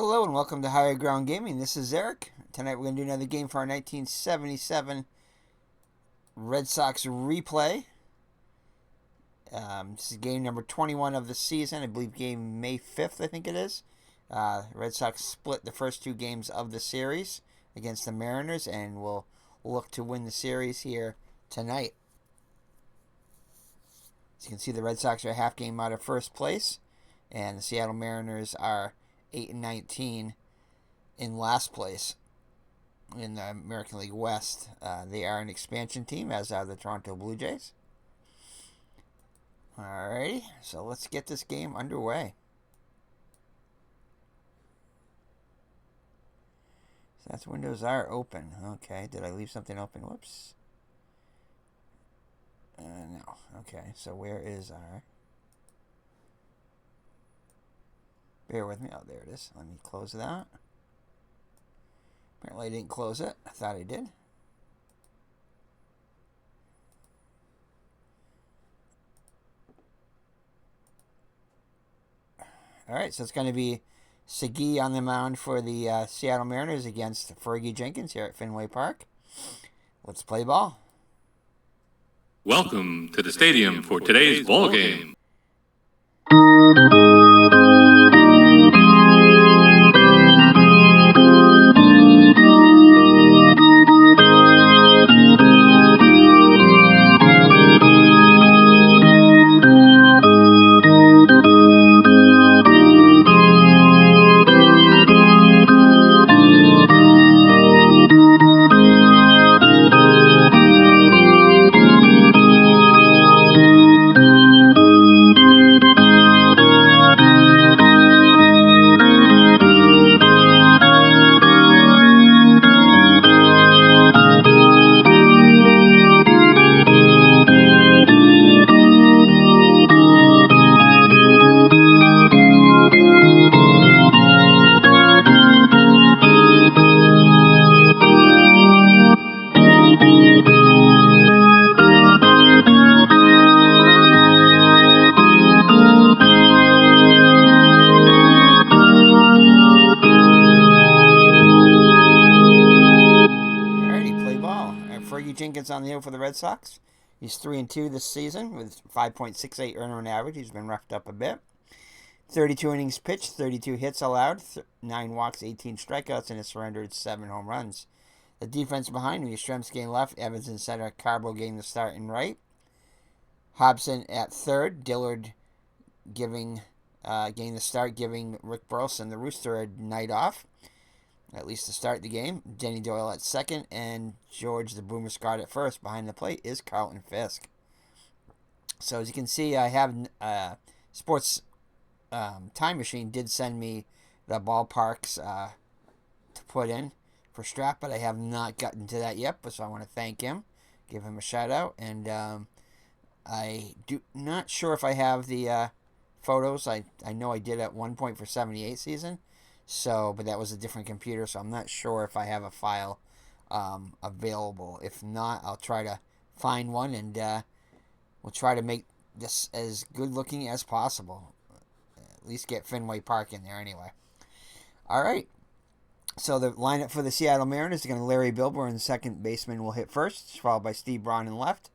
Hello and welcome to Higher Ground Gaming. This is Eric. Tonight we're going to do another game for our 1977 Red Sox replay. This is game number 21 of the season. I believe game May 5th, I think it is. Red Sox split the first two games of the series against the Mariners and will look to win the series here tonight. As you can see, the Red Sox are a half game out of first place, and the Seattle Mariners are 8-19 in last place in the American League West. They are an expansion team, as are the Toronto Blue Jays. Alrighty, so let's get this game underway. Stats windows are open. Okay, did I leave something open? Whoops. No. Okay, so where is our... Bear with me. Oh, there it is. Let me close that. Apparently I didn't close it. I thought I did. Alright, so it's going to be Segui on the mound for the Seattle Mariners against Fergie Jenkins here at Fenway Park. Let's play ball. Welcome to the stadium for today's ball game. Fergie Jenkins on the hill for the Red Sox. He's 3-2 this season with 5.68 earned average. He's been roughed up a bit. 32 innings pitched, 32 hits allowed, 9 walks, 18 strikeouts, and a surrendered 7 home runs. The defense behind him, Yastrzemski in left, Evans in center, Carbo getting the start in right. Hobson at third, Dillard getting the start, giving Rick Burleson, the Rooster, a night off, at least to start the game. Denny Doyle at second, and George the Boomer Scott at first. Behind the plate is Carlton Fisk. So as you can see, I have Sports Time Machine did send me the ballparks to put in for Strat, but I have not gotten to that yet, so I want to thank him, give him a shout out, and I do not sure if I have the photos. I know I did at one point for 78 season. So, but that was a different computer, so I'm not sure if I have a file available. If not, I'll try to find one, and we'll try to make this as good looking as possible. At least get Fenway Park in there anyway. All right. So the lineup for the Seattle Mariners is going to Larry Bilber, second baseman, will hit first, followed by Steve Braun in left.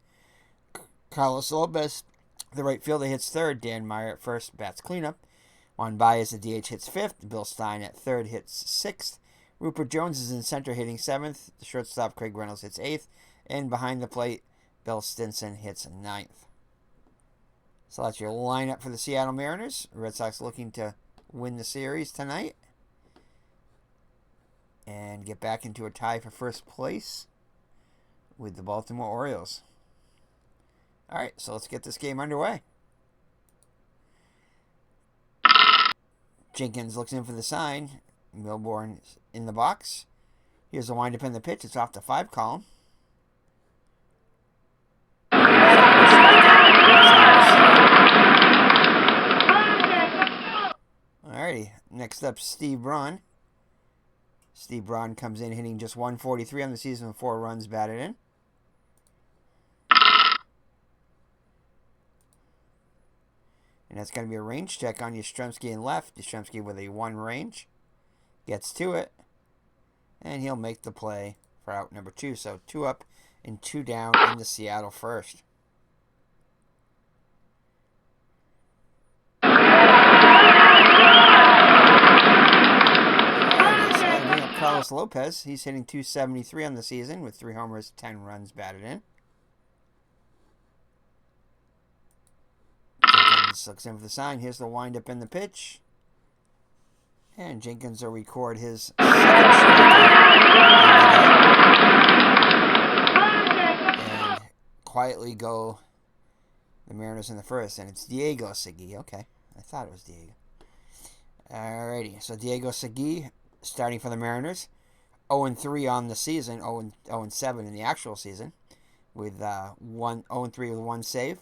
Carlos Lopez, the right fielder, hits third. Dan Meyer at first, bats cleanup. Juan Baez, the DH, hits fifth. Bill Stein at third, hits sixth. Rupert Jones is in center, hitting seventh. The shortstop, Craig Reynolds, hits eighth. And behind the plate, Bill Stinson hits ninth. So that's your lineup for the Seattle Mariners. Red Sox looking to win the series tonight and get back into a tie for first place with the Baltimore Orioles. All right, so let's get this game underway. Jenkins looks in for the sign. Milbourne in the box. Here's the windup in the pitch. It's off the 5 column. Alrighty, next up, Steve Braun. Steve Braun comes in hitting just 143 on the season with 4 runs batted in. And that's going to be a range check on Yastrzemski in left. Yastrzemski with a 1 range. Gets to it. And he'll make the play for out number 2. So 2 up and 2 down in the Seattle first. Carlos Lopez, he's hitting .273 on the season with 3 homers, 10 runs batted in. Jenkins looks in for the sign. Here's the windup in the pitch. And Jenkins will record his second strikeout. And quietly go the Mariners in the first. And it's Diego Segui. Okay, I thought it was Diego. Alrighty, so Diego Segui starting for the Mariners. 0-3 on the season, 0-7 in the actual season, with 0-3 with 1 save,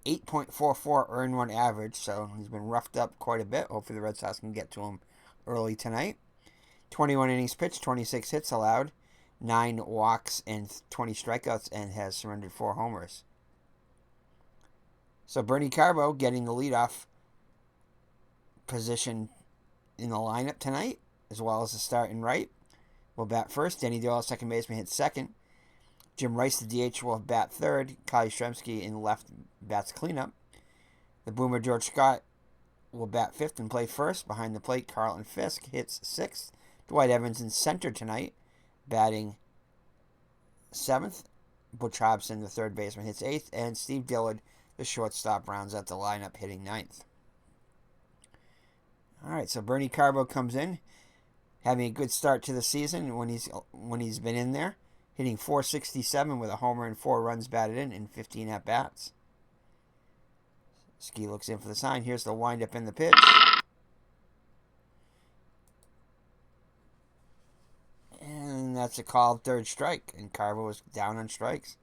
8.44 earned run average. So he's been roughed up quite a bit. Hopefully the Red Sox can get to him early tonight. 21 innings pitched, 26 hits allowed, 9 walks and 20 strikeouts, and has surrendered 4 homers. So Bernie Carbo getting the leadoff position in the lineup tonight, as well as the start in right. Will bat first. Denny Doyle, second baseman, hits second. Jim Rice, the DH, will bat third. Kyle Yastrzemski in left bats cleanup. The boomer George Scott will bat fifth and play first. Behind the plate, Carlton Fisk hits sixth. Dwight Evans in center tonight, batting seventh. Butch Hobson, the third baseman, hits eighth. And Steve Dillard, the shortstop, rounds out the lineup, hitting ninth. All right, so Bernie Carbo comes in, having a good start to the season when he's been in there, hitting .467 with a homer and 4 runs batted in 15 at-bats. Ski looks in for the sign. Here's the windup in the pitch. And that's a called third strike, and Carbo is down on strikes.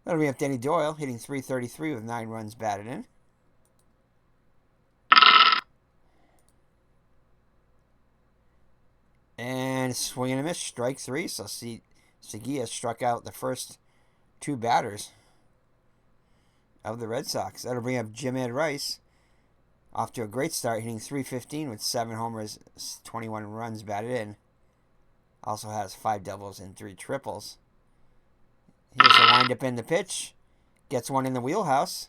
That'll be up Denny Doyle, hitting .333 with 9 runs batted in. And swing and a miss, strike 3. So Segui has struck out the first 2 batters of the Red Sox. That'll bring up Jim Ed Rice, off to a great start, hitting .315 with 7 homers, 21 runs batted in. Also has 5 doubles and 3 triples. Here's the windup in the pitch. Gets one in the wheelhouse.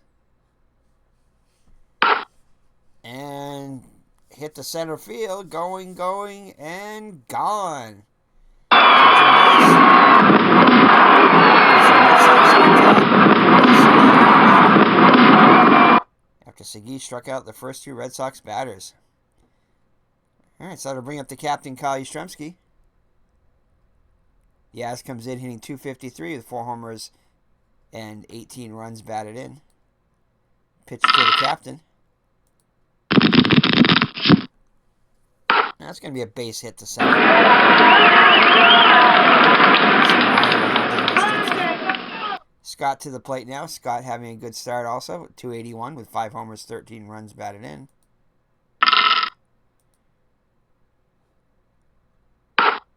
And hit the center field, going, and gone. After Segui struck out the first 2 Red Sox batters. All right, so that'll bring up the captain, Kyle Yastrzemski. Yaz comes in hitting .253 with 4 homers and 18 runs batted in. Pitch to the captain. That's going to be a base hit to center. Scott to the plate now. Scott having a good start also. .281 with 5 homers, 13 runs batted in.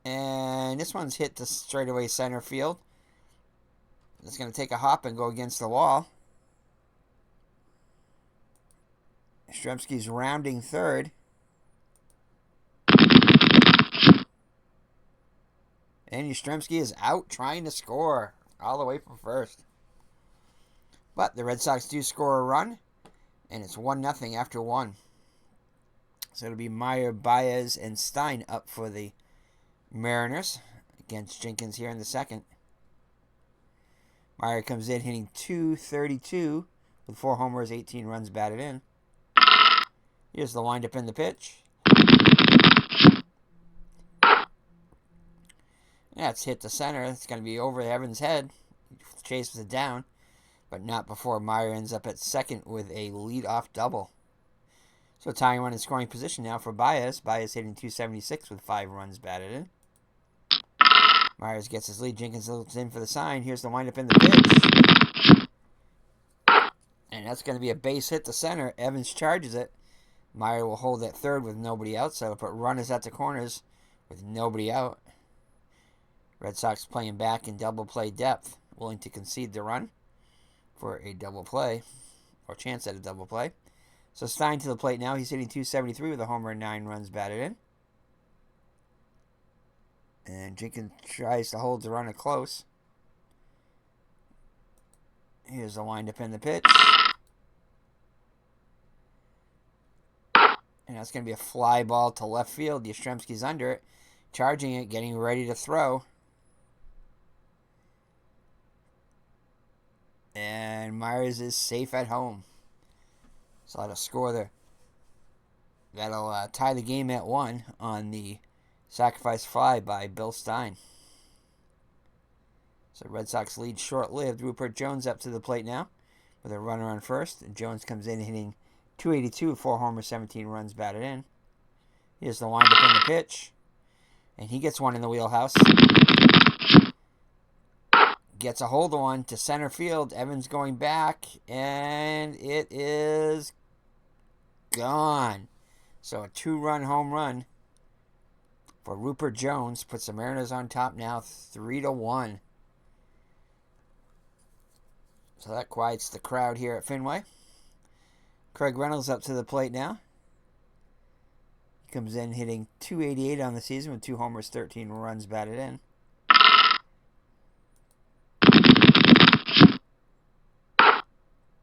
And this one's hit to straightaway center field. It's going to take a hop and go against the wall. Yastrzemski's rounding third. And Yastrzemski is out trying to score all the way from first. But the Red Sox do score a run, and it's 1-0 after 1. So it'll be Meyer, Baez, and Stein up for the Mariners against Jenkins here in the second. Meyer comes in hitting .232 with 4 homers, 18 runs batted in. Here's the windup in the pitch. That's hit the center. It's going to be over Evans' head. Chases it down, but not before Meyer ends up at second with a leadoff double. So tying run in scoring position now for Baez. Baez hitting .276 with 5 runs batted in. Myers gets his lead. Jenkins looks in for the sign. Here's the windup in the pitch. And that's going to be a base hit to center. Evans charges it. Meyer will hold at third with nobody out. So it'll put runners at the corners with nobody out. Red Sox playing back in double play depth, willing to concede the run for a double play, or chance at a double play. So Stein to the plate now. He's hitting .273 with a homer and 9 runs batted in. And Jenkins tries to hold the runner close. Here's the windup in the pitch. And that's going to be a fly ball to left field. Yastrzemski's under it, charging it, getting ready to throw. And Myers is safe at home. So that'll score there. That'll tie the game at 1 on the sacrifice fly by Bill Stein. So Red Sox lead short-lived. Rupert Jones up to the plate now with a runner on first. And Jones comes in hitting .282, 4 homers, 17 runs batted in. Here's the windup in the pitch. And he gets one in the wheelhouse. Gets a hold of one to center field. Evans going back. And it is gone. So a 2-run home run for Rupert Jones puts the Mariners on top now 3-1. So that quiets the crowd here at Fenway. Craig Reynolds up to the plate now. He comes in hitting .288 on the season with 2 homers, 13 runs batted in.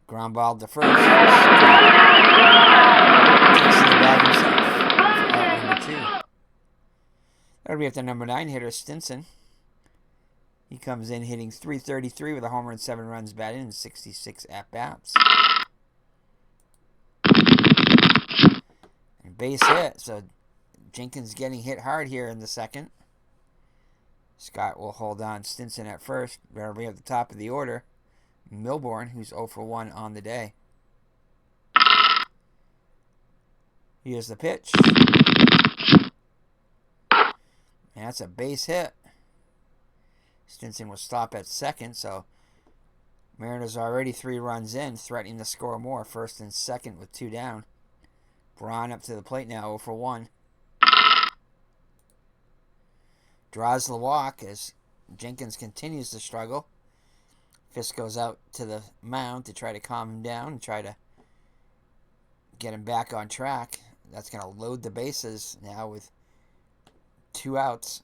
Ground ball to first. Takes to the bag himself for out number 2. That'll be at the number 9 hitter, Stinson. He comes in hitting .333 with a homer and 7 runs batted in 66 at-bats. And base hit, so Jenkins getting hit hard here in the second. Scott will hold on Stinson at first. That'll be at the top of the order. Milbourne, who's 0 for 1 on the day. Here's the pitch. And that's a base hit. Stinson will stop at second, so Mariners already 3 runs in, threatening to score more. First and second with 2 down. Braun up to the plate now, 0 for 1. Draws the walk as Jenkins continues to struggle. Fisk goes out to the mound to try to calm him down and try to get him back on track. That's going to load the bases now with 2 outs.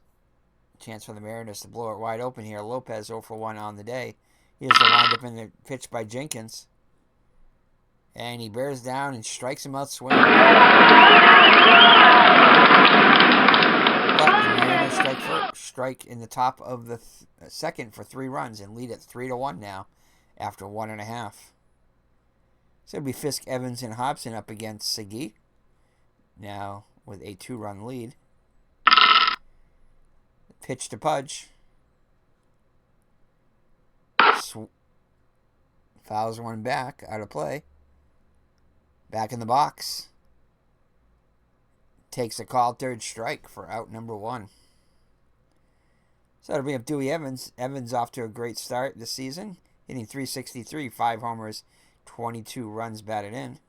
Chance for the Mariners to blow it wide open here. Lopez 0 for 1 on the day. Here's the windup in the pitch by Jenkins. And he bears down and strikes him out swinging. But the Mariners strike in the top of the second for 3 runs and lead at 3-1 now after 1.5. So it'll be Fisk, Evans, and Hobson up against Segui. Now with a 2-run lead. Pitch to Pudge. Fouls one back, out of play. Back in the box. Takes a called 3rd strike for out number 1. So that'll bring up Dewey Evans. Evans off to a great start this season. Hitting .363, 5 homers, 22 runs batted in.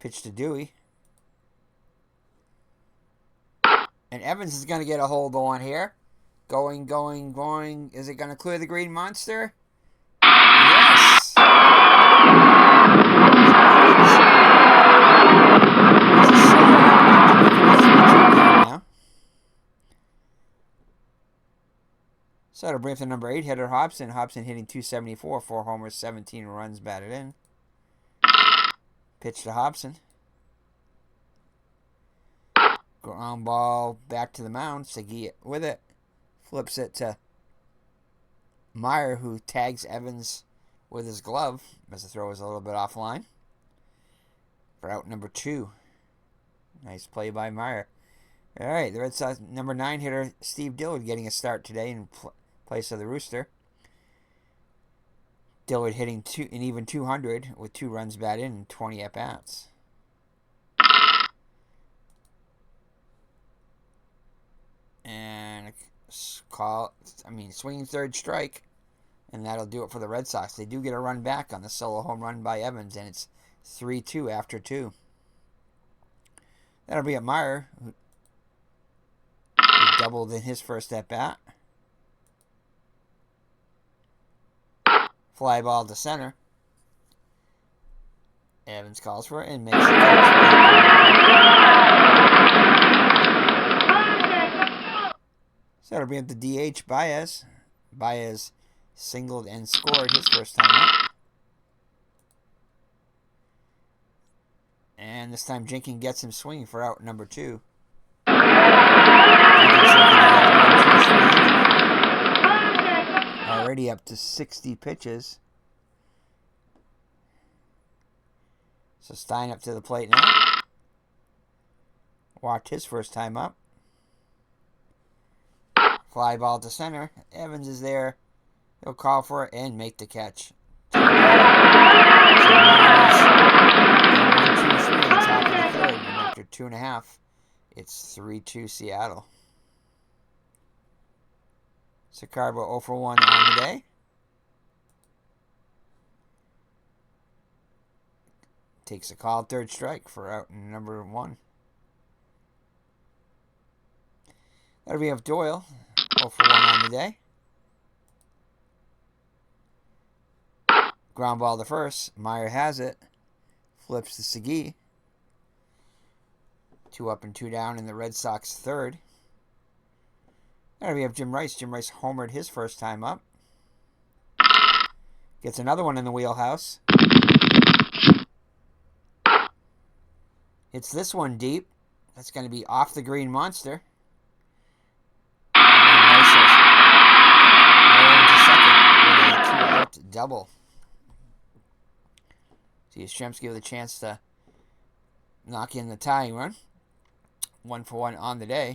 Pitch to Dewey. And Evans is going to get a hold on here. Going. Is it going to clear the Green Monster? Yes! So that'll bring up the number 8 hitter, Hobson. Hobson hitting .274, 4 homers, 17 runs batted in. Pitch to Hobson. Ground ball back to the mound. Segui with it. Flips it to Meyer, who tags Evans with his glove as the throw is a little bit offline. For out number 2. Nice play by Meyer. All right, the Red Sox number 9 hitter, Steve Dillard, getting a start today in place of the Rooster. Dillard hitting an even 200 with 2 runs batted in and 20 at-bats. And swinging 3rd strike, and that'll do it for the Red Sox. They do get a run back on the solo home run by Evans, and it's 3-2 after 2. That'll be at Meyer, who doubled in his first at-bat. Fly ball to center. Evans calls for it and makes the catch. So it'll be up to DH Baez. Baez singled and scored his first time up. And this time Jenkins gets him swinging for out number 2. Already up to 60 pitches. So Stein up to the plate now. Walked his first time up. Fly ball to center. Evans is there. He'll call for it and make the catch. So Mariners go 1-2-3 at the top of the third. And after 2.5, it's 3-2 Seattle. So Carbo 0 for 1 on the day. Takes a call, third strike for out number 1. That'll be up Doyle. 0 for 1 on the day. Ground ball to first. Meyer has it. Flips to Segui. 2 up and 2 down in the Red Sox third. That'll be up Jim Rice. Jim Rice homered his first time up. Gets another one in the wheelhouse. Hits this one deep. That's going to be off the green monster. And Rice roll into second with a 2-out double. So Yastrzemski with a chance to knock in the tying run. 1 for 1 on the day.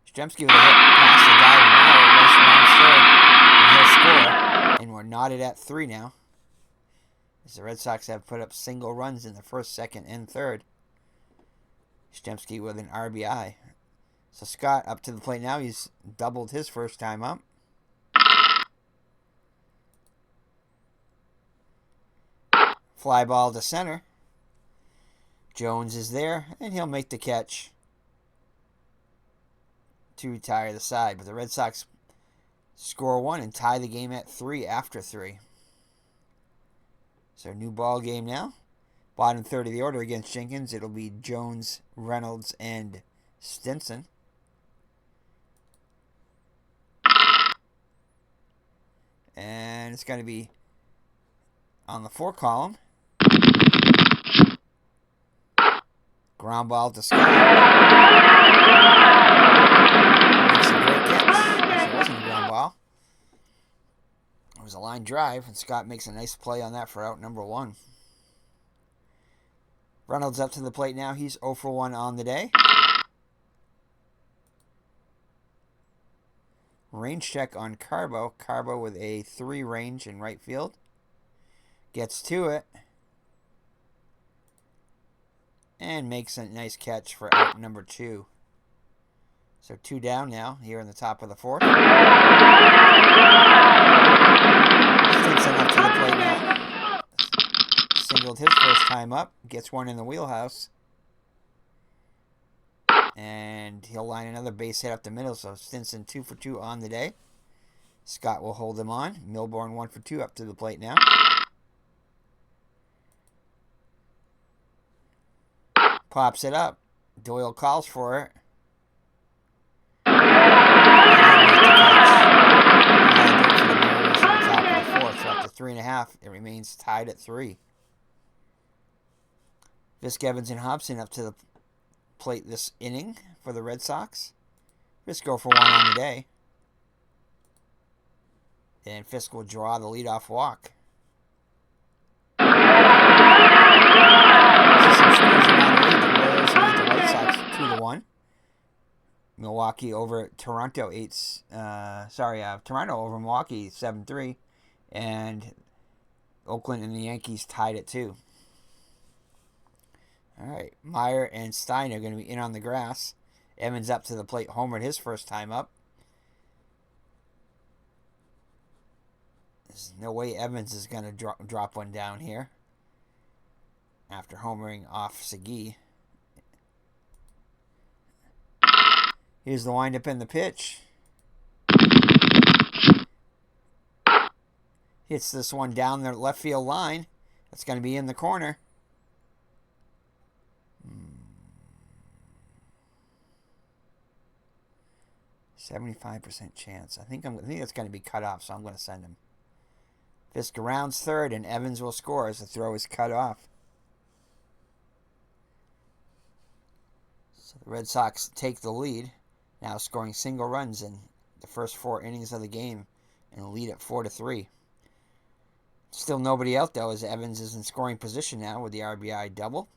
Yastrzemski with a hit past the diving Meyer. Rice rounds third, and he'll score. And we're knotted at 3 now, as the Red Sox have put up single runs in the first, second, and third. Yastrzemski with an RBI. So Scott up to the plate now. He's doubled his first time up. Fly ball to center. Jones is there, and he'll make the catch to retire the side. But the Red Sox score 1 and tie the game at 3 after 3. So new ball game now. Bottom third of the order against Jenkins. It'll be Jones, Reynolds, and Stinson. And it's going to be on the 4 column. Ground ball to Scott. Makes a great catch. Actually, it wasn't a ground ball. It was a line drive, and Scott makes a nice play on that for out number 1. Reynolds up to the plate now. He's 0 for 1 on the day. Range check on Carbo. Carbo with a 3 range in right field. Gets to it. And makes a nice catch for out number 2. So 2 down now here in the top of the 4th. Stinson up to the plate now. Singled his first time up. Gets one in the wheelhouse. And he'll line another base hit up the middle. So Stinson 2 for 2 on the day. Scott will hold him on. Milbourne 1 for 2 up to the plate now. Pops it up. Doyle calls for it. So after 3.5, it remains tied at 3. Fisk, Evans, and Hobson up to the plate this inning for the Red Sox. Fisk go for 1 on the day. And Fisk will draw the leadoff walk. Some scores around the lead. The Royals lead the White Sox 2-1. Milwaukee over Toronto Toronto over Milwaukee 7-3, and Oakland and the Yankees tied at 2. All right, Meyer and Stein are going to be in on the grass. Evans up to the plate, homered his first time up. There's no way Evans is going to drop one down here after homering off Segui. Here's the windup and the pitch. Hits this one down the left field line. That's going to be in the corner. 75% chance. I think that's going to be cut off, so I'm going to send him. Fisker rounds third, and Evans will score as the throw is cut off. So the Red Sox take the lead, now scoring single runs in the first 4 innings of the game, and lead at 4-3. Still nobody out, though, as Evans is in scoring position now with the RBI double.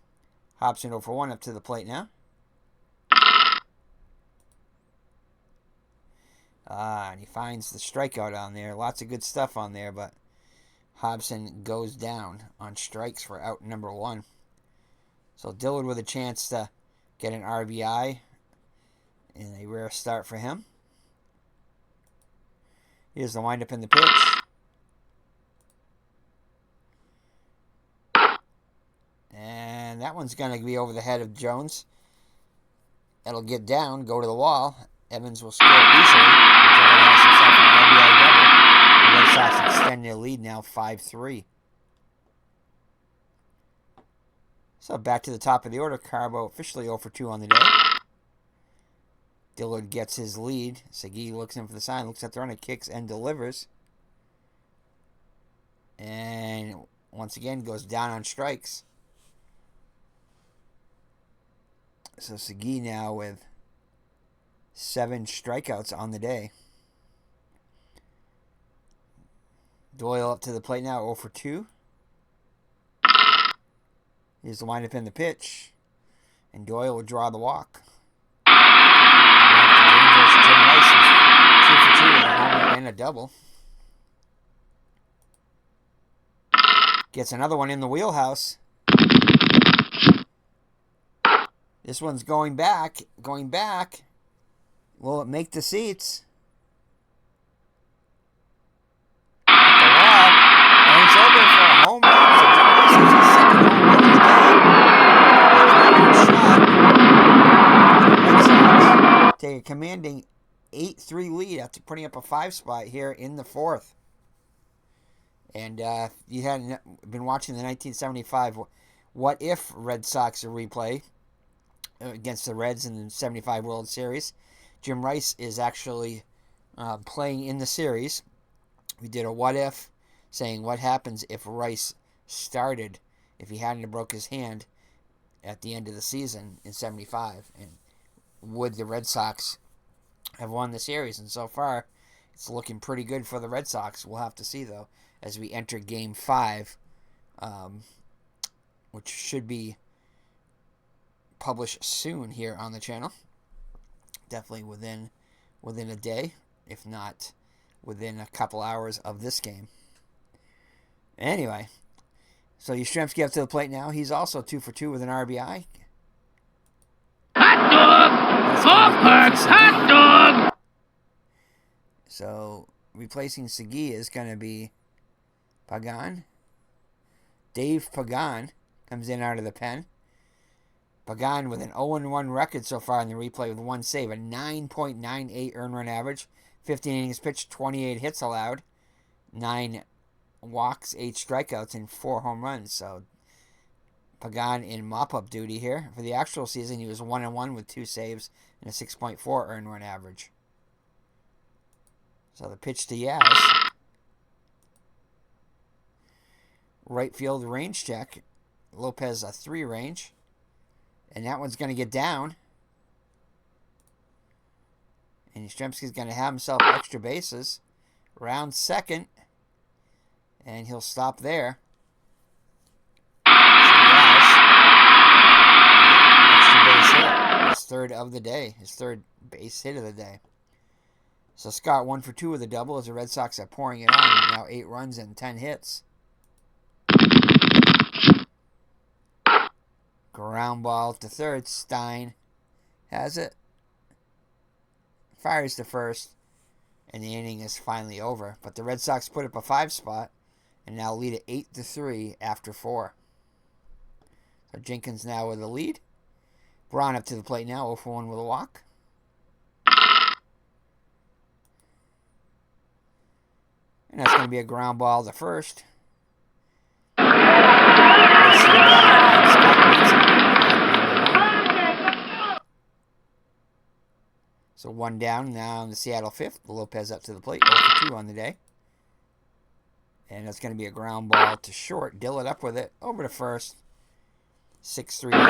Hobson 0 for 1 up to the plate now. And he finds the strikeout on there. Lots of good stuff on there, but Hobson goes down on strikes for out number 1. So Dillard with a chance to get an RBI in a rare start for him. Here's the windup in the pitch. And that one's going to be over the head of Jones. It'll get down, go to the wall. Evans will score easily. Dillard has himself an RBI double. The Red Sox extend their lead now 5-3. So back to the top of the order. Carbo officially 0 for 2 on the day. Dillard gets his lead. Segui looks in for the sign, looks at the runner, kicks and delivers. And once again goes down on strikes. So Segui now with 7 strikeouts on the day. Doyle up to the plate now, 0 for 2. Here's the windup in the pitch. And Doyle will draw the walk. Jim Rice is 2 for 2 with a homer and a double. Gets another one in the wheelhouse. This one's going back. Will it make the seats? At the wall. And it's over for a home run. So Jim Rice has his second home run of the day. A 3-run shot. The Red Sox take a commanding 8-3 lead after putting up a 5 spot here in the 4th. And you hadn't been watching the 1975 What If Red Sox replay against the Reds in the 75 World Series. Jim Rice is actually playing in the series. We did a what if, saying what happens if Rice started, if he hadn't broke his hand at the end of the season in 75, and would the Red Sox have won the series? And so far, it's looking pretty good for the Red Sox. We'll have to see, though, as we enter Game 5, which should be published soon here on the channel. Definitely within a day, if not within a couple hours of this game. Anyway, so Yastrzemski up to the plate now. He's also 2 for 2 with an RBI. Hot dog! Hot dog! So replacing Segui is going to be Pagan. Dave Pagan comes in out of the pen. Pagan with an 0-1 record so far in the replay with 1 save, a 9.98 earned run average, 15 innings pitched, 28 hits allowed, 9 walks, 8 strikeouts, and 4 home runs. So Pagan in mop-up duty here. For the actual season, he was 1-1 with 2 saves and a 6.4 earned run average. So the pitch to Yaz. Right field range check. Lopez a 3 range. And that one's going to get down. And Yastrzemski's going to have himself extra bases. Round second. And he'll stop there. So extra base hit. His third of the day. His third base hit of the day. So Scott 1 for 2 with a double as the Red Sox are pouring it on. Now 8 runs and 10 hits. Ground ball to third. Stein has it. Fires to first. And the inning is finally over. But the Red Sox put up a 5 spot. And now lead at 8-3 after 4. So Jenkins now with the lead. Braun up to the plate now. 0 for 1 with a walk. And that's going to be a ground ball to first. So 1 down now in the Seattle fifth. Lopez up to the plate. 0 for 2 on the day. And it's going to be a ground ball to short. Dillard up with it. Over to first. 6-3 on the plate.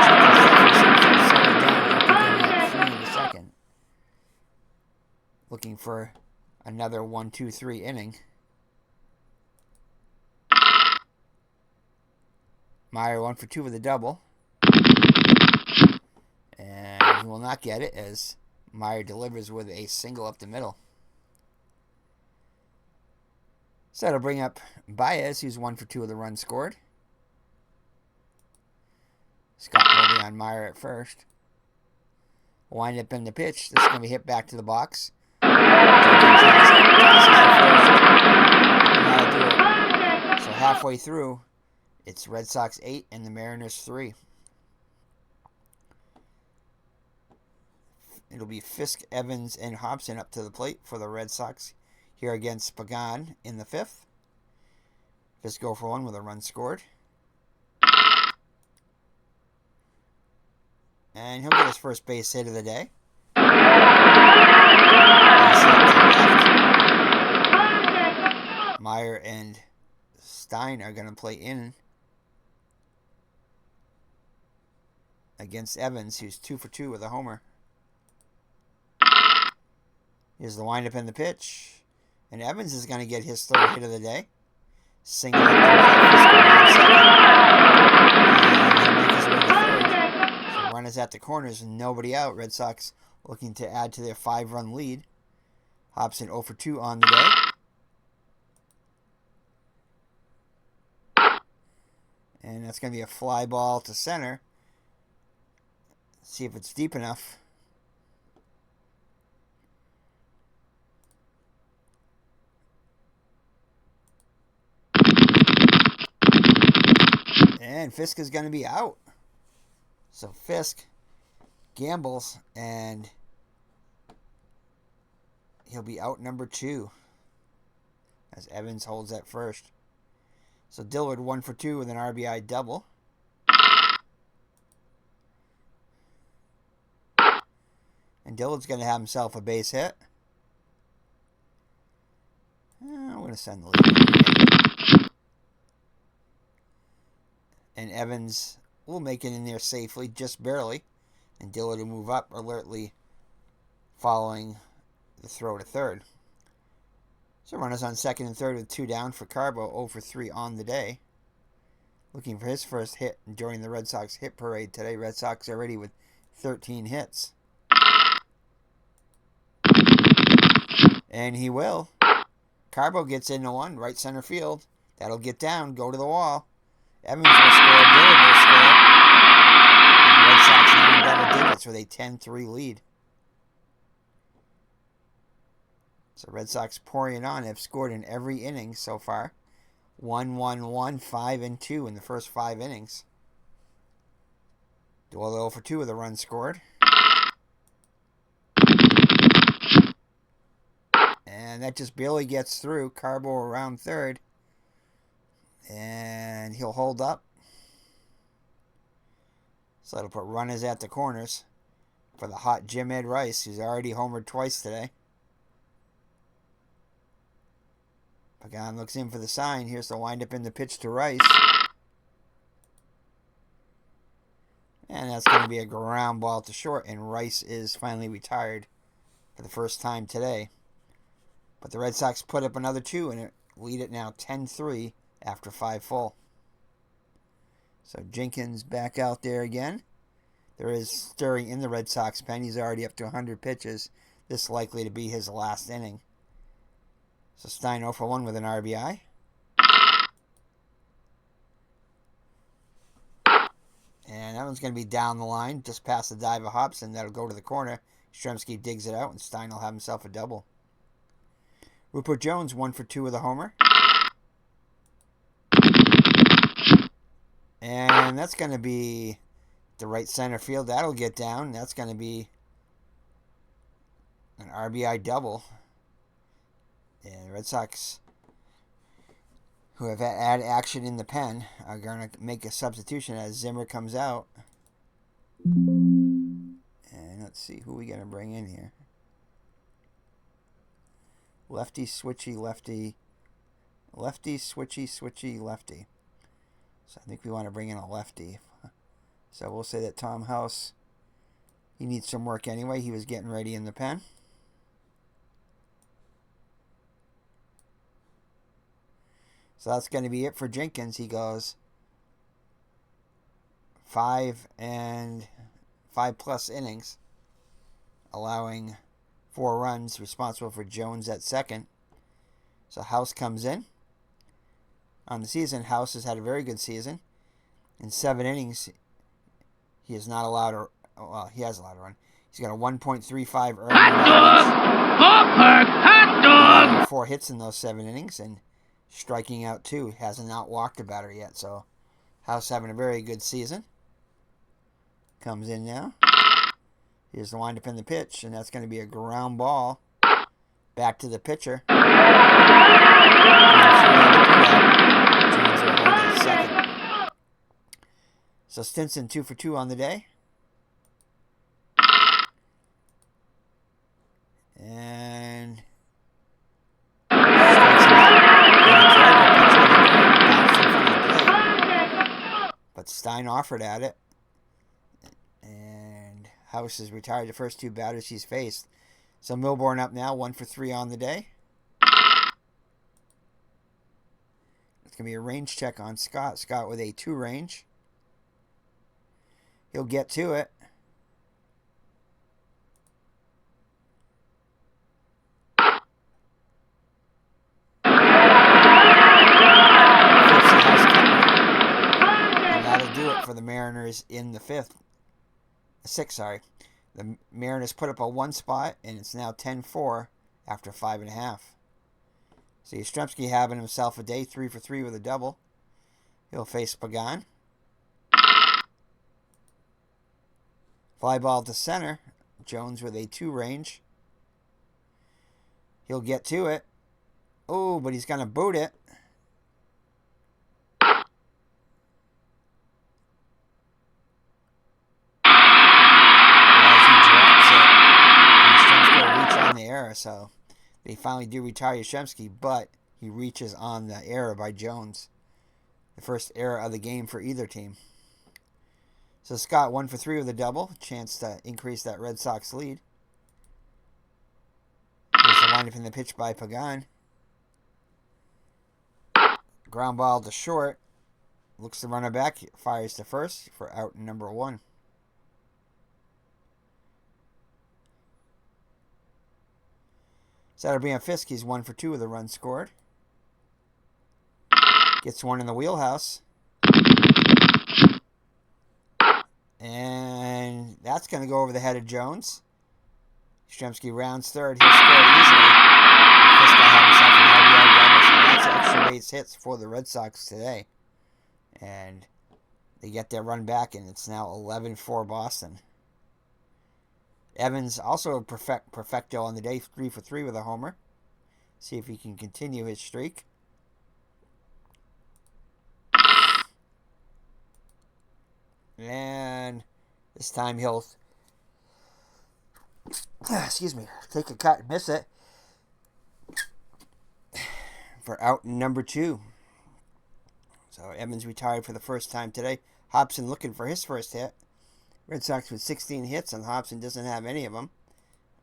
So Jenkins definitely seems to have settled down after getting up 3 in the second. Looking for another 1-2-3 inning. Meyer 1 for 2 with a double. And he will not get it as Meyer delivers with a single up the middle. So that'll bring up Baez, who's 1 for 2 with a run scored. Scott holding on Meyer at first. Wind up in the pitch. This is going to be hit back to the box. Jenkins has it. Do it. So halfway through, it's Red Sox 8 and the Mariners 3. It'll be Fisk, Evans, and Hobson up to the plate for the Red Sox here against Pagan in the fifth. Fisk 0 for 1 with a run scored. And he'll get his first base hit of the day. Meyer and Stein are going to play in against Evans, who's 2 for 2 with a homer. Here's the windup in the pitch. And Evans is going to get his third hit of the day. Single up the middle. And he'll make his way to third. So runners at the corners and nobody out. Red Sox looking to add to their 5-run lead. Hobson 0 for 2 on the day. And that's going to be a fly ball to center. See if it's deep enough. And Fisk is going to be out. So Fisk gambles and he'll be out number 2 as Evans holds at first. So Dillard 1 for 2 with an RBI double. And Dillard's going to have himself a base hit. I'm going to send the lead. And Evans will make it in there safely, just barely. And Dillard will move up alertly following the throw to third. So runners on second and third with 2 down for Carbo, 0 for 3 on the day. Looking for his first hit during the Red Sox hit parade today. Red Sox already with 13 hits. And he will. Carbo gets into one, right center field. That'll get down, go to the wall. Evans will score, Dillard will score. And the Red Sox now in double digits with a 10-3 lead. So Red Sox pouring it on have scored in every inning so far. 1-1-1, 5-2 in the first 5 innings. Doyle 0 for 2 with a run scored. And that just barely gets through. Carbo around third. And he'll hold up. So that'll put runners at the corners for the hot Jim Ed Rice, who's already homered twice today. Pagan looks in for the sign. Here's the windup in the pitch to Rice. And that's going to be a ground ball to short. And Rice is finally retired for the first time today. But the Red Sox put up another 2 and lead it now 10-3 after 5 full. So Jenkins back out there again. There is stirring in the Red Sox pen. He's already up to 100 pitches. This is likely to be his last inning. So Stein 0 for 1 with an RBI. And that one's going to be down the line, just past the dive of Hobson. That'll go to the corner. Stremski digs it out, and Stein will have himself a double. Rupert Jones 1 for 2 with a homer. And that's going to be the right center field. That'll get down. That's going to be an RBI double. And the Red Sox, who have had action in the pen, are going to make a substitution as Zimmer comes out. And Let's see who we gonna bring in here. Lefty, switchy, lefty. Lefty, switchy, switchy, lefty. So I think we want to bring in a lefty. So we'll say that Tom House, he needs some work anyway. He was getting ready in the pen. So that's going to be it for Jenkins. He goes 5+ innings, allowing 4 runs, responsible for Jones at second. So House comes in. On the season, House has had a very good season. In 7 innings, he is not allowed to, well, he has allowed to run. He's got a 1.35 earned hot dog! 4 hits in those 7 innings, and striking out 2. Hasn't not walked a batter yet, so House having a very good season. Comes in now. Here's the windup in the pitch, and that's going to be a ground ball back to the pitcher. Jones will hold at second. So Stinson 2 for 2 on the day. And strikes him out. But Stein offered at it. And House has retired the first 2 batters he's faced. So Milbourne up now, 1 for 3 on the day. It's going to be a range check on Scott. Scott with a 2 range. He'll get to it. And that'll do it for the Mariners in the 6th. The Mariners put up a 1 spot, and it's now 10-4 after 5.5. So Yastrzemski having himself a day, 3 for 3 with a double. He'll face Pagan. Fly ball to center. Jones with a 2 range. He'll get to it. Oh, but he's going to boot it. So they finally do retire Yastrzemski, but he reaches on the error by Jones. The first error of the game for either team. So Scott 1 for 3 with a double. Chance to increase that Red Sox lead. Here's the lineup in the pitch by Pagan. Ground ball to short. Looks the runner back. Fires to first for out number 1. Satterby Fisk, he's 1 for 2 with a run scored. Gets one in the wheelhouse. And that's going to go over the head of Jones. Yastrzemski rounds third. He'll score easily. Fisk will have himself an RBI double. So that's extra base hits for the Red Sox today. And they get their run back, and it's now 11-4 Boston. Evans also a perfecto on the day, 3 for 3 with a homer. See if he can continue his streak. And this time he'll, take a cut and miss it for out number 2. So Evans retired for the first time today. Hobson looking for his first hit. Red Sox with 16 hits, and Hobson doesn't have any of them.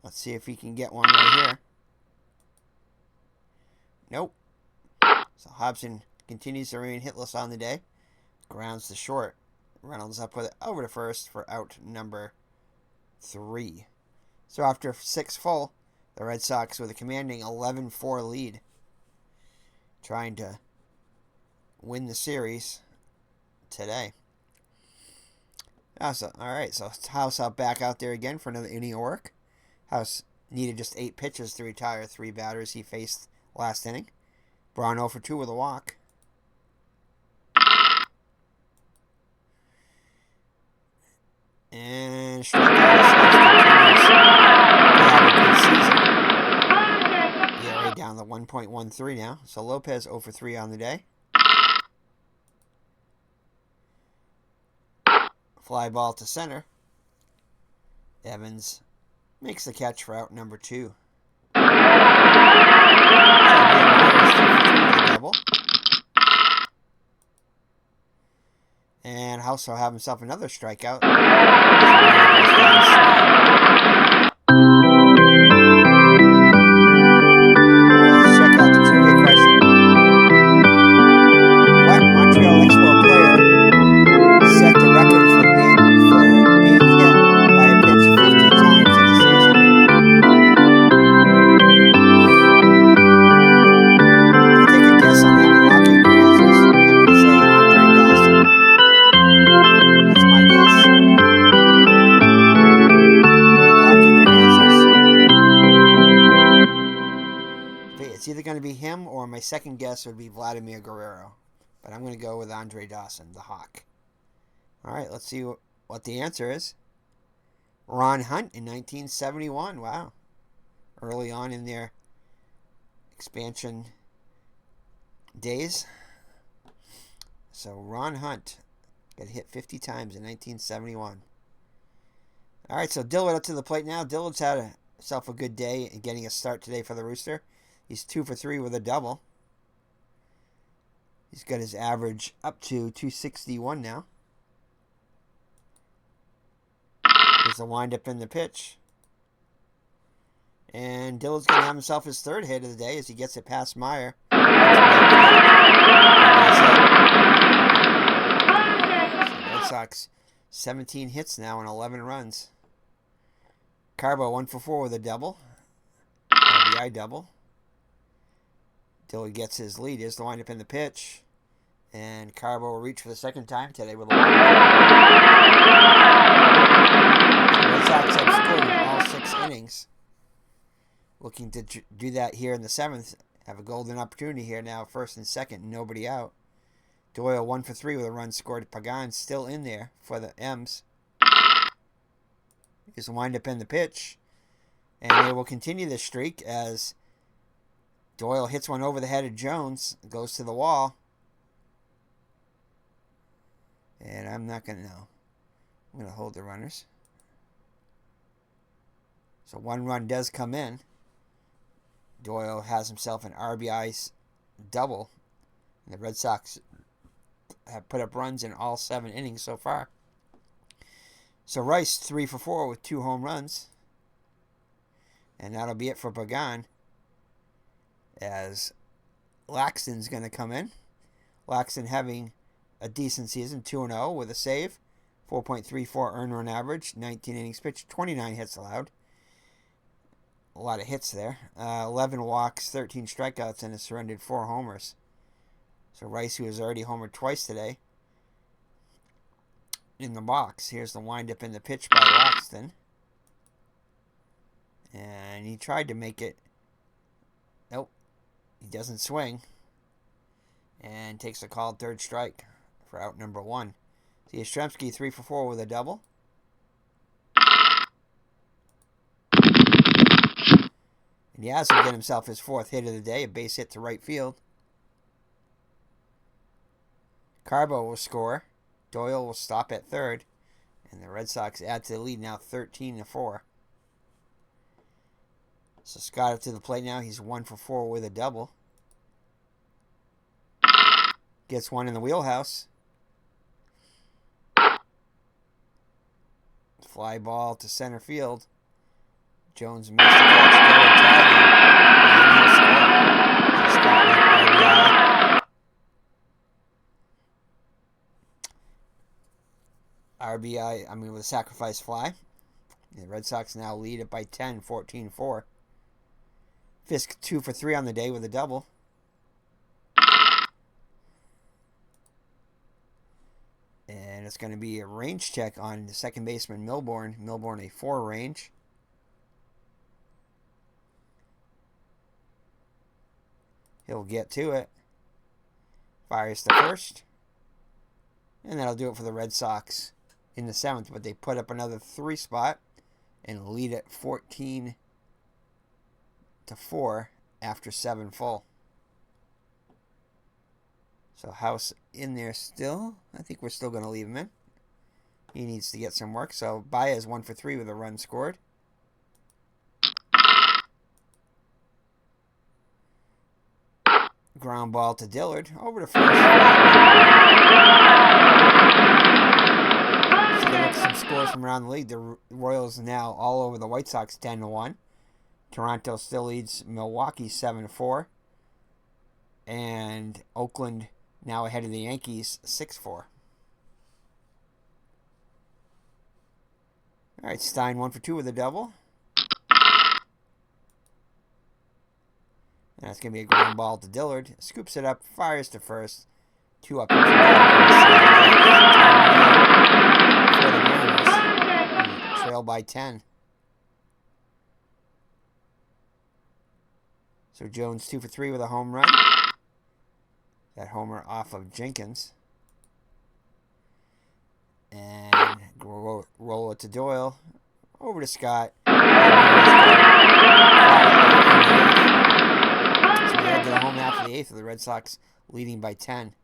Let's see if he can get one right here. Nope. So Hobson continues to remain hitless on the day. Grounds to short. Reynolds up with it over to first for out number 3. So after 6 full, the Red Sox with a commanding 11-4 lead. Trying to win the series today. So, alright, so House back out there again for another inning of work. House needed just 8 pitches to retire 3 batters he faced last inning. Braun 0 for 2 with a walk. And strikeout continues to have a good season. ERA down to 1.13 now. So Lopez 0 for 3 on the day. Fly ball to center. Evans makes the catch for out number 2. Double. And House will have himself another strikeout. Let's check out the trivia question. What Montreal Export player set the record for being hit by a pitch 50 times in a season? I'm going to take a guess on that and lock in your answers. I'm going to say Andre Dawson. That's my guess. Lock in your answers. It's either going to be him or my second guess would be Vladimir Guerrero. But I'm going to go with Andre Dawson, the Hawk. All right, let's see what the answer is. Ron Hunt in 1971. Wow. Early on in their expansion days. So Ron Hunt got hit 50 times in 1971. All right, so Dillard up to the plate now. Dillard's had himself a good day in getting a start today for the Rooster. He's 2 for 3 with a double. He's got his average up to 261 now. Here's the windup in the pitch. And Dillard's going to have himself his third hit of the day as he gets it past Meyer. So Red Sox 17 hits now and 11 runs. Carbo 1 for 4 with a double. RBI double. Dillard gets his lead. Here's the windup in the pitch. And Carbo will reach for the second time today with a walk. The Red Sox have scored in all 6 innings. Looking to do that here in the 7th. Have a golden opportunity here now. First and second, nobody out. Doyle 1 for 3 with a run scored. Pagan still in there for the M's. Here's the windup in the pitch. And they will continue this streak as Doyle hits one over the head of Jones. Goes to the wall. And I'm not going to know. I'm going to hold the runners. So 1 run does come in. Doyle has himself an RBI double. And the Red Sox have put up runs in all 7 innings so far. So Rice 3 for 4 with 2 home runs. And that'll be it for Pagan. As Laxton's going to come in. Laxton having a decent season, 2-0 with a save, 4.34 earned run average, 19 innings pitched, 29 hits allowed. A lot of hits there. 11 walks, 13 strikeouts, and has surrendered 4 homers. So Rice, who has already homered twice today, in the box. Here's the windup in the pitch by Laxton. And he tried to make it. Nope. He doesn't swing. And takes a called third strike for out number 1. See Yastrzemski 3 for 4 with a double. And Yaz will get himself his 4th hit of the day, a base hit to right field. Carbo will score. Doyle will stop at third. And the Red Sox add to the lead now 13-4. So Scott up to the plate now. He's 1 for 4 with a double. Gets one in the wheelhouse. Fly ball to center field. Jones makes the catch. And he'll score. So Scott with RBI. With a sacrifice fly. The Red Sox now lead it by 10, 14-4. Fisk 2 for 3 on the day with a double. And it's going to be a range check on the second baseman, Milbourne. Milbourne a 4 range. He'll get to it. Fires to first. And that'll do it for the Red Sox in the 7th. But they put up another 3 spot and lead it 14-4 after 7 full. So House in there still. I think we're still going to leave him in. He needs to get some work. So Baez 1 for 3 with a run scored. Ground ball to Dillard. Over to first. So they look at some scores from around the league. The Royals now all over the White Sox 10-1. Toronto still leads Milwaukee 7-4. And Oakland now ahead of the Yankees 6-4. All right, Stein 1 for 2 with a double. And that's going to be a ground ball to Dillard. Scoops it up, fires to first. 2 up and 2 down. For the Mariners. Trail by 10. So Jones 2 for 3 with a home run. That homer off of Jenkins. And roll it to Doyle. Over to Scott. So we head to the home half of the 8th with the Red Sox leading by 10.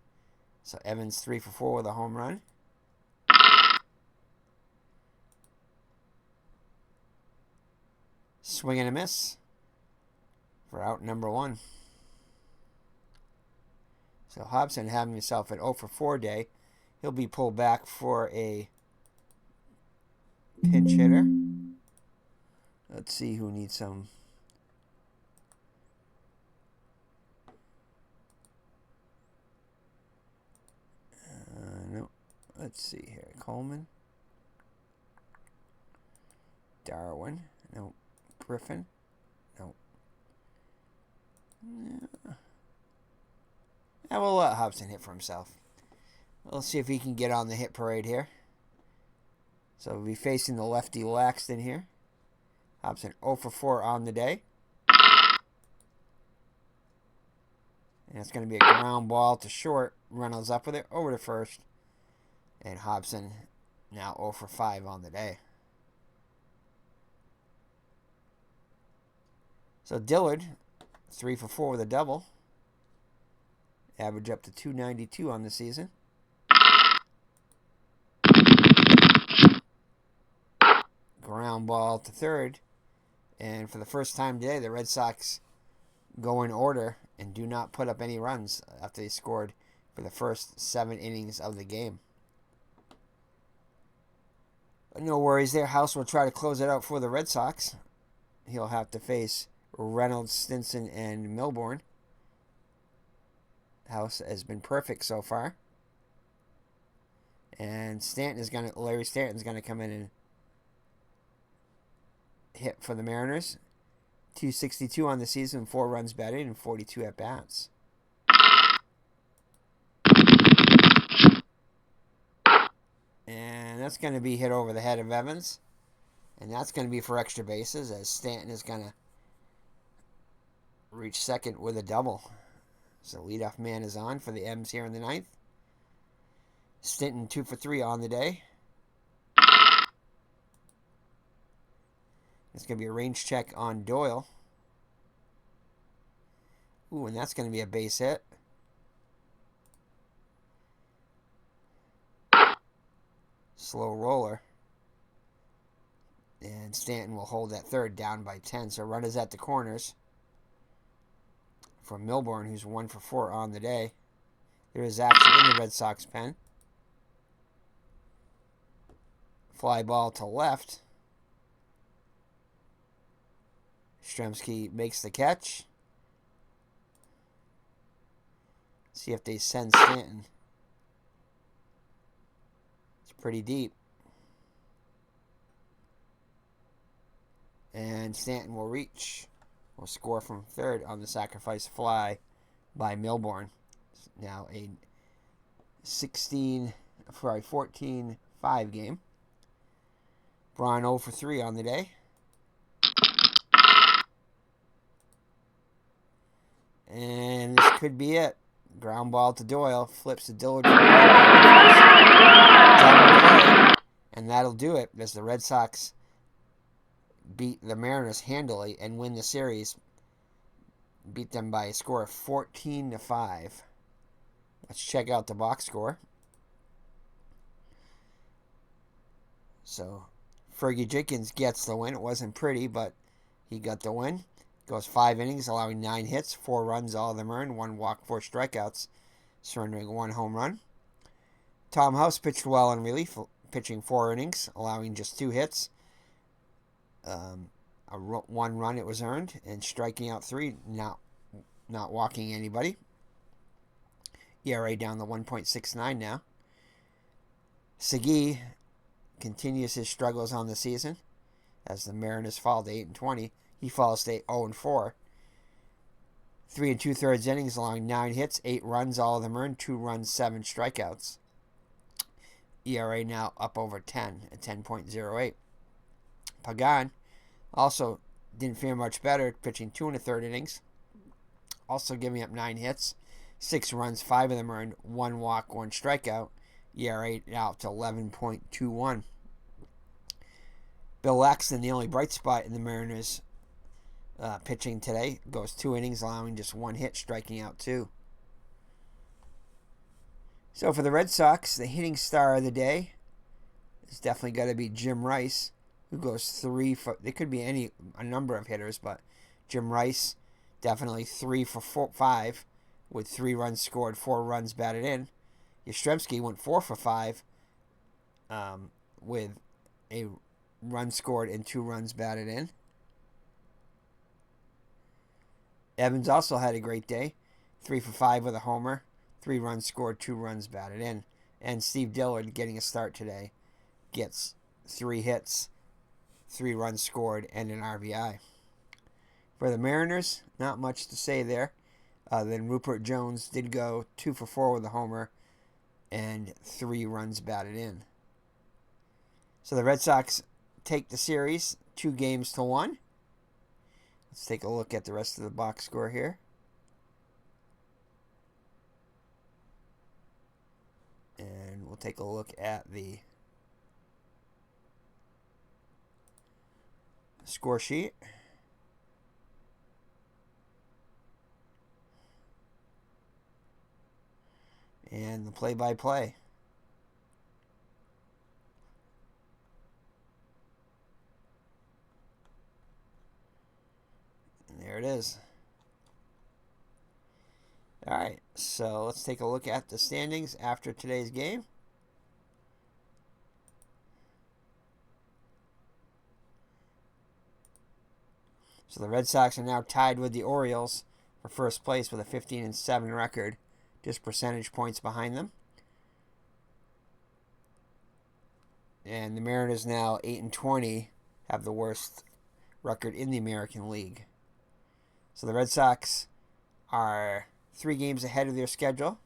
So Evans 3 for 4 with a home run. Swing and a miss for out number 1. So Hobson having himself an 0 for 4 day. He'll be pulled back for a pinch hitter. Let's see who needs some. No. Let's see here. Coleman. Darwin. No. Griffin. No. Yeah. We'll let Hobson hit for himself. Let's see if he can get on the hit parade here. So we'll be facing the lefty Laxton here. Hobson 0 for 4 on the day. And it's going to be a ground ball to short. Reynolds up with it. Over to first. And Hobson now 0 for 5 on the day. So Dillard 3 for 4 with a double. Average up to 292 on the season. Ground ball to third. And for the first time today, the Red Sox go in order and do not put up any runs after they scored for the first 7 innings of the game. But no worries there. House will try to close it out for the Red Sox. He'll have to face Reynolds, Stinson, and Milbourne. House has been perfect so far. And Larry Stanton's gonna come in and hit for the Mariners. 262 on the season, 4 runs batted, and 42 at bats. And that's going to be hit over the head of Evans. And that's going to be for extra bases, as Stanton is going to reach second with a double. So leadoff man is on for the M's here in the 9th. Stanton 2 for 3 on the day. It's going to be a range check on Doyle. Ooh, and that's going to be a base hit. Slow roller. And Stanton will hold that third, down by 10. So runners at the corners for Milbourne, who's 1 for 4 on the day. There is action in the Red Sox pen. Fly ball to left. Stremski makes the catch. See if they send Stanton. It's pretty deep. And Stanton will reach. Will score from third on the sacrifice fly by Milbourne. Now a 14-5 game. Braun 0 for 3 on the day. And this could be it. Ground ball to Doyle. Flips to Dillard. And that'll do it as the Red Sox beat the Mariners handily and win the series. Beat them by a score of 14-5. Let's check out the box score. So Fergie Jenkins gets the win. It wasn't pretty, but he got the win. Goes 5 innings, allowing 9 hits, 4 runs, all of them earned, 1 walk, 4 strikeouts, surrendering 1 home run. Tom House pitched well in relief, pitching 4 innings, allowing just 2 hits. 1 run it was earned, and striking out 3, not walking anybody. ERA down to 1.69 now. Segui continues his struggles on the season as the Mariners fall to 8-20. He falls to 0-4. 3 2/3 innings, allowing 9 hits, 8 runs, all of them earned, 2 runs, 7 strikeouts. ERA now up over 10 at 10.08. Pagan also didn't fare much better, pitching 2 1/3 innings, also giving up 9 hits, 6 runs, 5 of them earned, 1 walk, 1 strikeout. ERA now up to 11.21. Bill Laxton, the only bright spot in the Mariners pitching today, goes 2 innings, allowing just 1 hit, striking out 2. So for the Red Sox, the hitting star of the day is definitely got to be Jim Rice, who goes 3 for. There could be a number of hitters, but Jim Rice definitely 3 for 5 with 3 runs scored, 4 runs batted in. Yastrzemski went 4 for 5 with a run scored and 2 runs batted in. Evans also had a great day, 3 for 5 with a homer, 3 runs scored, 2 runs batted in. And Steve Dillard, getting a start today, gets 3 hits, 3 runs scored, and an RBI. For the Mariners, not much to say there. Then Rupert Jones did go 2 for 4 with a homer and 3 runs batted in. So the Red Sox take the series 2-1. Let's take a look at the rest of the box score here. And we'll take a look at the score sheet. And the play-by-play. And there it is. All right, so let's take a look at the standings after today's game. So the Red Sox are now tied with the Orioles for first place with a 15-7 record, just percentage points behind them. And the Mariners now 8-20, have the worst record in the American League. So the Red Sox are 3 games ahead of their schedule.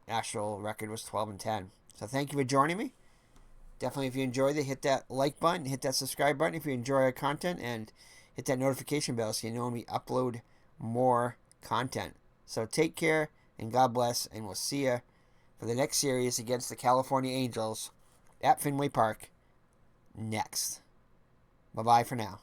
Actual record was 12-10. So thank you for joining me. Definitely, if you enjoyed it, hit that like button, hit that subscribe button if you enjoy our content, and hit that notification bell so you know when we upload more content. So take care, and God bless, and we'll see you for the next series against the California Angels at Fenway Park next. Bye-bye for now.